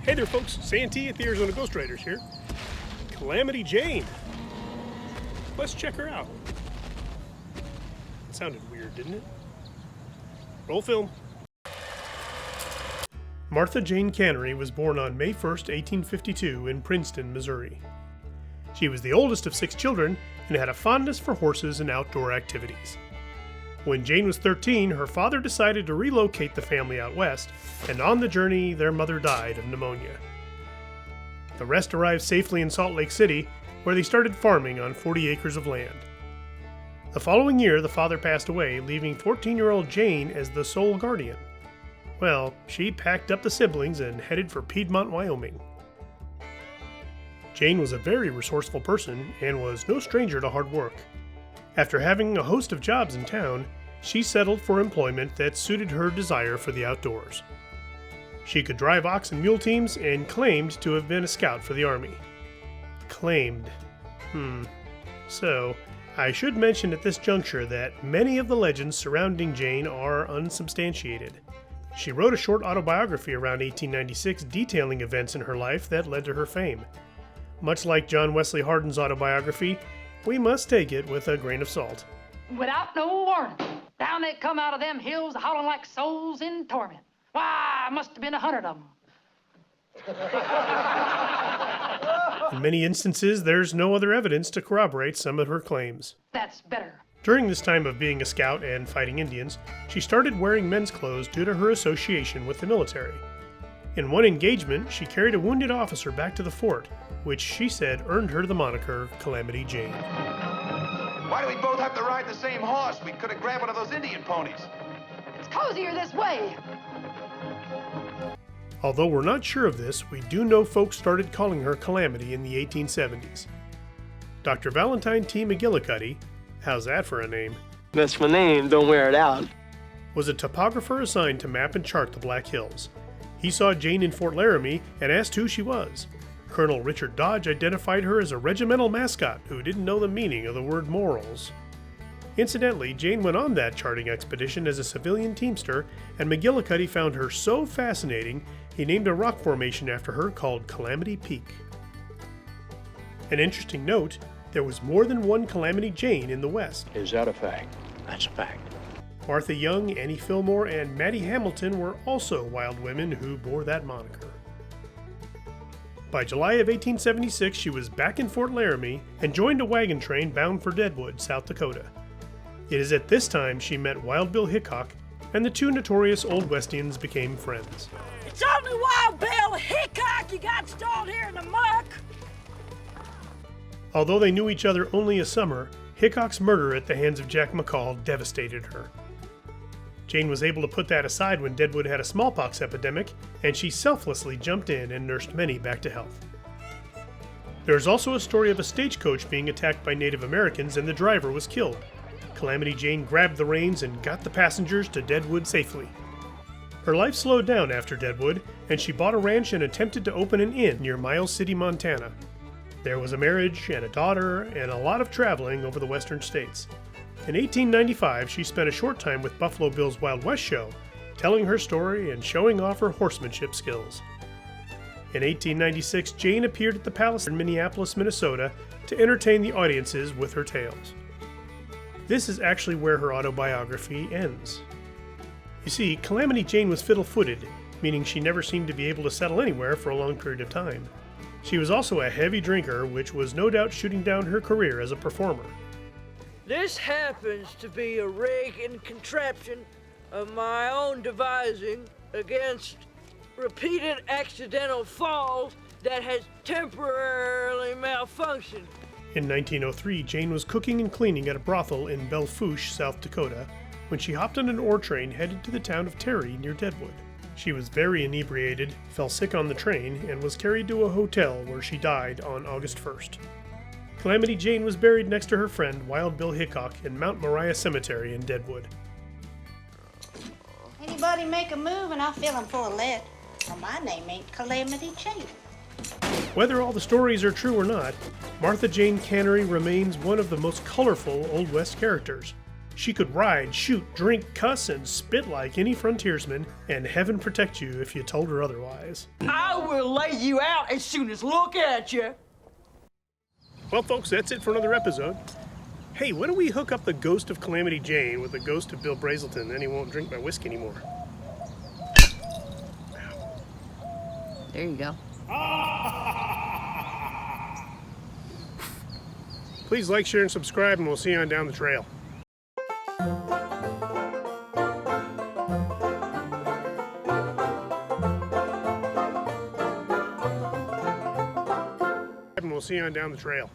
Hey there folks, Santee at the Arizona Ghost Riders here. Calamity Jane. Let's check her out. It sounded weird, didn't it? Roll film. Martha Jane Cannery was born on May 1st, 1852 in Princeton, Missouri. She was the oldest of 6 children and had a fondness for horses and outdoor activities. When Jane was 13, her father decided to relocate the family out west, and on the journey, their mother died of pneumonia. The rest arrived safely in Salt Lake City, where they started farming on 40 acres of land. The following year, the father passed away, leaving 14-year-old Jane as the sole guardian. Well, she packed up the siblings and headed for Piedmont, Wyoming. Jane was a very resourceful person and was no stranger to hard work. After having a host of jobs in town, she settled for employment that suited her desire for the outdoors. She could drive ox and mule teams and claimed to have been a scout for the Army. Claimed. So, I should mention at this juncture that many of the legends surrounding Jane are unsubstantiated. She wrote a short autobiography around 1896 detailing events in her life that led to her fame. Much like John Wesley Hardin's autobiography, we must take it with a grain of salt. Without no warning, down they come out of them hills howling like souls in torment. Why, must have been 100 of them. In many instances, there's no other evidence to corroborate some of her claims. That's better. During this time of being a scout and fighting Indians, she started wearing men's clothes due to her association with the military. In one engagement, she carried a wounded officer back to the fort, which she said earned her the moniker Calamity Jane. Why do we both have to ride the same horse? We could have grabbed one of those Indian ponies. It's cozier this way. Although we're not sure of this, we do know folks started calling her Calamity in the 1870s. Dr. Valentine T. McGillicuddy, how's that for a name? That's my name, don't wear it out. Was a topographer assigned to map and chart the Black Hills. He saw Jane in Fort Laramie and asked who she was. Colonel Richard Dodge identified her as a regimental mascot who didn't know the meaning of the word morals. Incidentally, Jane went on that charting expedition as a civilian teamster, and McGillicuddy found her so fascinating he named a rock formation after her called Calamity Peak. An interesting note, there was more than one Calamity Jane in the West. Is that a fact? That's a fact. Martha Young, Annie Fillmore, and Mattie Hamilton were also wild women who bore that moniker. By July of 1876, she was back in Fort Laramie and joined a wagon train bound for Deadwood, South Dakota. It is at this time she met Wild Bill Hickok, and the two notorious Old Westians became friends. It's only Wild Bill Hickok you got stalled here in the muck! Although they knew each other only a summer, Hickok's murder at the hands of Jack McCall devastated her. Jane was able to put that aside when Deadwood had a smallpox epidemic, and she selflessly jumped in and nursed many back to health. There is also a story of a stagecoach being attacked by Native Americans and the driver was killed. Calamity Jane grabbed the reins and got the passengers to Deadwood safely. Her life slowed down after Deadwood, and she bought a ranch and attempted to open an inn near Miles City, Montana. There was a marriage and a daughter and a lot of traveling over the western states. In 1895, she spent a short time with Buffalo Bill's Wild West show, telling her story and showing off her horsemanship skills. In 1896, Jane appeared at the Palace in Minneapolis, Minnesota, to entertain the audiences with her tales. This is actually where her autobiography ends. You see, Calamity Jane was fiddle-footed, meaning she never seemed to be able to settle anywhere for a long period of time. She was also a heavy drinker, which was no doubt shooting down her career as a performer. This happens to be a rig and contraption of my own devising against repeated accidental falls that has temporarily malfunctioned. In 1903, Jane was cooking and cleaning at a brothel in Belle Fourche, South Dakota, when she hopped on an ore train headed to the town of Terry near Deadwood. She was very inebriated, fell sick on the train, and was carried to a hotel where she died on August 1st. Calamity Jane was buried next to her friend Wild Bill Hickok in Mount Moriah Cemetery in Deadwood. Anybody make a move and I'll fill him full of lead. Well, my name ain't Calamity Jane. Whether all the stories are true or not, Martha Jane Cannery remains one of the most colorful Old West characters. She could ride, shoot, drink, cuss, and spit like any frontiersman, and heaven protect you if you told her otherwise. I will lay you out as soon as look at you. Well, folks, that's it for another episode. Hey, why don't we hook up the ghost of Calamity Jane with the ghost of Bill Brazelton, then he won't drink my whiskey anymore. There you go. Please like, share, and subscribe, and we'll see you on down the trail. And we'll see you on down the trail.